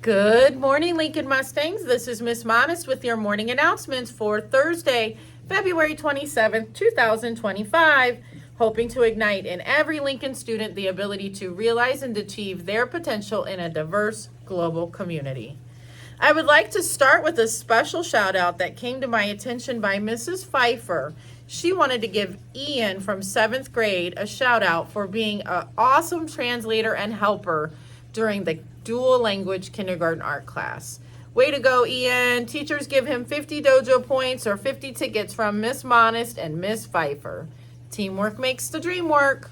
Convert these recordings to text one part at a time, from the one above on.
Good morning, Lincoln Mustangs. This is Miss Modest with your morning announcements for Thursday, February 27th, 2025, hoping to ignite in every Lincoln student the ability to realize and achieve their potential in a diverse global community. I would like to start with a special shout out that came to my attention by Mrs. Pfeiffer. She wanted to give Ian from 7th grade a shout out for being an awesome translator and helper during the dual language kindergarten art class. Way to go, Ian. Teachers give him 50 dojo points or 50 tickets from Miss Modest and Miss Pfeiffer. Teamwork makes the dream work.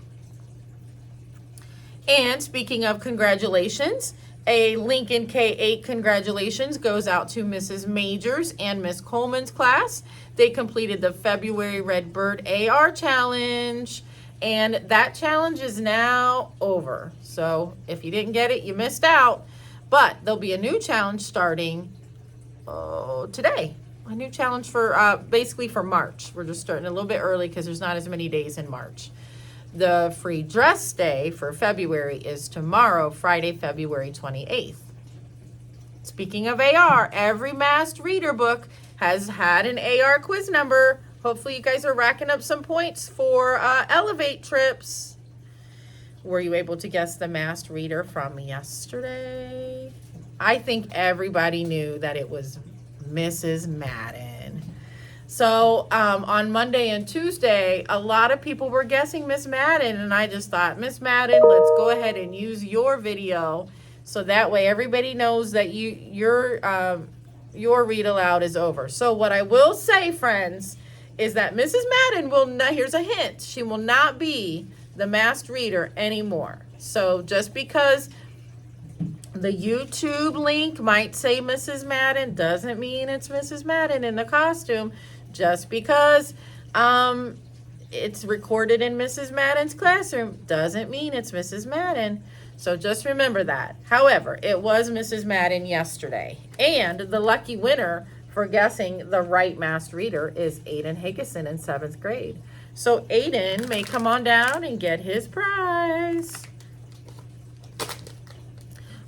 And speaking of congratulations, a Lincoln K-8 congratulations goes out to Mrs. Majors and Miss Coleman's class. They completed the February Redbird AR Challenge, and that challenge is now over. So if you didn't get it, you missed out. But there'll be a new challenge starting today. A new challenge for basically for March. We're just starting a little bit early because there's not as many days in March. The free dress day for February is tomorrow, Friday, February 28th. Speaking of AR, every masked reader book has had an AR quiz number. Hopefully you guys are racking up some points for Elevate trips. Were you able to guess the masked reader from yesterday? I think everybody knew that it was Mrs. Madden. So on Monday and Tuesday, a lot of people were guessing Miss Madden, and I just thought, Miss Madden, let's go ahead and use your video so that way everybody knows that your read aloud is over. So what I will say, friends, is that Mrs. Madden will not, here's a hint, she will not be the masked reader anymore. So just because the YouTube link might say Mrs. Madden doesn't mean it's Mrs. Madden in the costume. Just because it's recorded in Mrs. Madden's classroom doesn't mean it's Mrs. Madden. So just remember that. However, it was Mrs. Madden yesterday. And the lucky winner for guessing the right masked reader is Aiden Higginson in 7th grade. So Aiden may come on down and get his prize.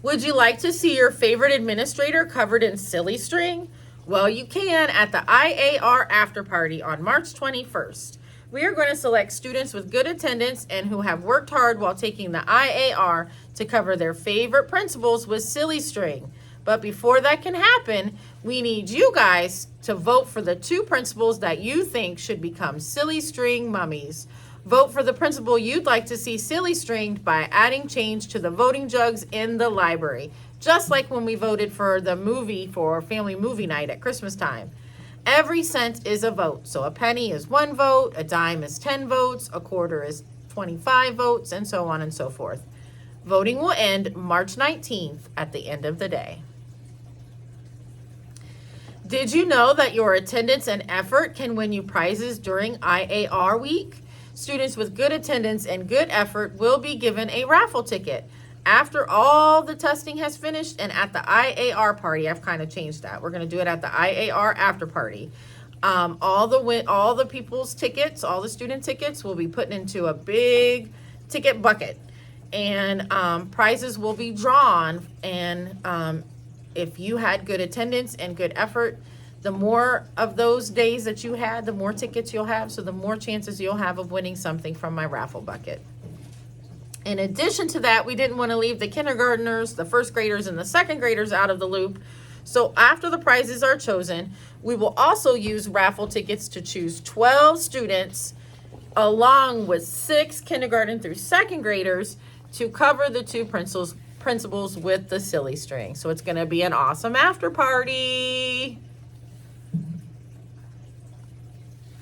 Would you like to see your favorite administrator covered in silly string? Well, you can at the IAR after party on March 21st. We are going to select students with good attendance and who have worked hard while taking the IAR to cover their favorite principals with silly string. But before that can happen, we need you guys to vote for the 2 principals that you think should become silly string mummies. Vote for the principal you'd like to see silly stringed by adding change to the voting jugs in the library, just like when we voted for the movie for family movie night at Christmas time. Every cent is a vote. So a penny is 1 vote, a dime is 10 votes, a quarter is 25 votes, and so on and so forth. Voting will end March 19th at the end of the day. Did you know that your attendance and effort can win you prizes during IAR week? Students with good attendance and good effort will be given a raffle ticket. After all the testing has finished and at the IAR party, I've kind of changed that. We're going to do it at the IAR after party. All the people's tickets, all the student tickets will be put into a big ticket bucket. And prizes will be drawn. And if you had good attendance and good effort, the more of those days that you had, the more tickets you'll have, so the more chances you'll have of winning something from my raffle bucket. In addition to that, we didn't want to leave the kindergartners, the 1st graders, and the 2nd graders out of the loop. So after the prizes are chosen, we will also use raffle tickets to choose 12 students along with 6 kindergarten through 2nd graders to cover the 2 principals with the silly string. So it's going to be an awesome after party.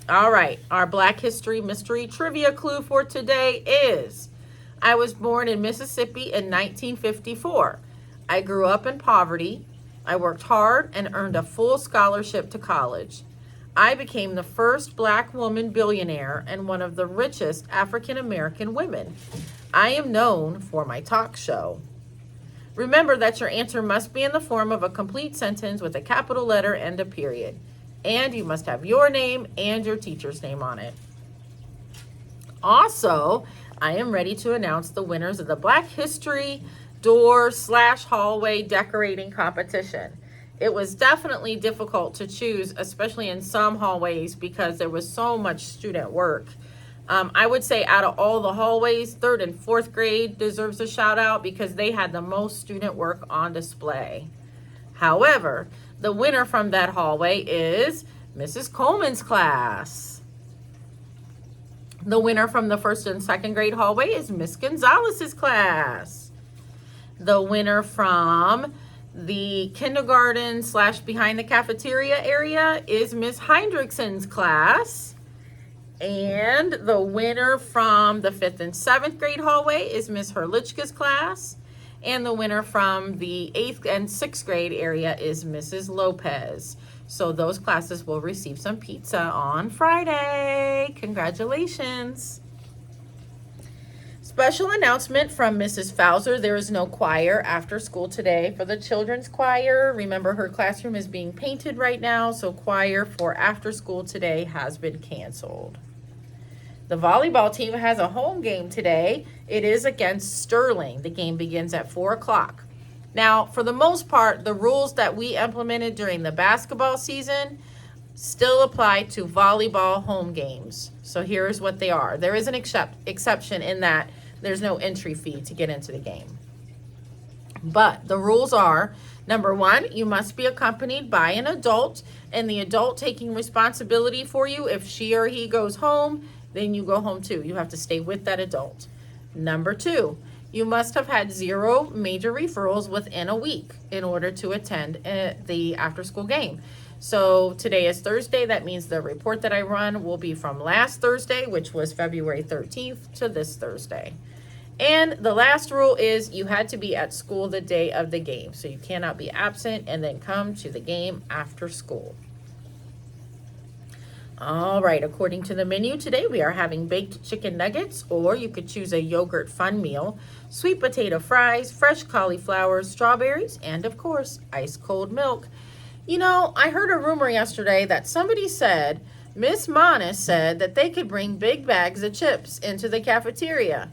All right, our Black History Mystery Trivia clue for today is, I was born in Mississippi in 1954. I grew up in poverty. I worked hard and earned a full scholarship to college. I became the first Black woman billionaire and one of the richest African American women. I am known for my talk show. Remember that your answer must be in the form of a complete sentence with a capital letter and a period. And you must have your name and your teacher's name on it. Also, I am ready to announce the winners of the Black History outdoor/hallway decorating competition. It was definitely difficult to choose, especially in some hallways, because there was so much student work. I would say out of all the hallways, 3rd and 4th grade deserves a shout out because they had the most student work on display. However, the winner from that hallway is Mrs. Coleman's class. The winner from the 1st and 2nd grade hallway is Miss Gonzalez's class. The winner from the kindergarten/behind the cafeteria area is Miss Heinrichson's class. And the winner from the 5th and 7th grade hallway is Miss Herlichka's class. And the winner from the 8th and 6th grade area is Mrs. Lopez. So those classes will receive some pizza on Friday. Congratulations. Special announcement from Mrs. Fowler. There is no choir after school today for the children's choir. Remember, her classroom is being painted right now, so choir for after school today has been canceled. The volleyball team has a home game today. It is against Sterling. The game begins at 4 o'clock. Now, for the most part, the rules that we implemented during the basketball season still apply to volleyball home games. So here's what they are. There is an exception in that there's no entry fee to get into the game. But the rules are, number 1, you must be accompanied by an adult, and the adult taking responsibility for you. If she or he goes home, then you go home too. You have to stay with that adult. Number 2, you must have had 0 major referrals within a week in order to attend the after-school game. So today is Thursday. That means the report that I run will be from last Thursday, which was February 13th, to this Thursday. And the last rule is you had to be at school the day of the game. So you cannot be absent and then come to the game after school. All right, according to the menu today, we are having baked chicken nuggets, or you could choose a yogurt fun meal, sweet potato fries, fresh cauliflower, strawberries, and of course, ice cold milk. You know, I heard a rumor yesterday that somebody said, Miss Monis said that they could bring big bags of chips into the cafeteria.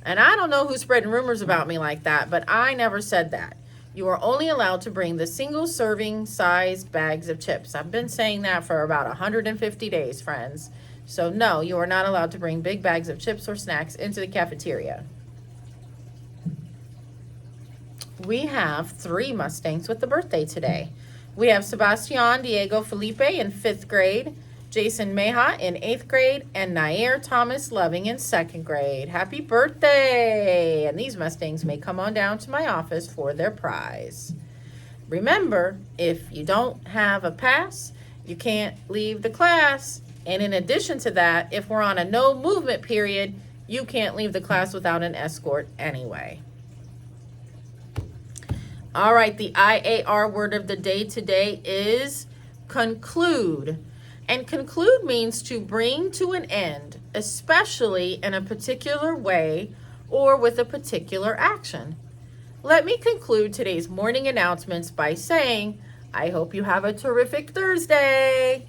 And I don't know who's spreading rumors about me like that, but I never said that. You are only allowed to bring the single serving size bags of chips. I've been saying that for about 150 days, friends. So no, you are not allowed to bring big bags of chips or snacks into the cafeteria. We have 3 Mustangs with the birthday today. We have Sebastian Diego Felipe in 5th grade, Jason Meha in 8th grade, and Nair Thomas Loving in 2nd grade. Happy birthday! And these Mustangs may come on down to my office for their prize. Remember, if you don't have a pass, you can't leave the class. And in addition to that, if we're on a no movement period, you can't leave the class without an escort anyway. All right, the IAR word of the day today is conclude. And conclude means to bring to an end, especially in a particular way or with a particular action. Let me conclude today's morning announcements by saying, I hope you have a terrific Thursday.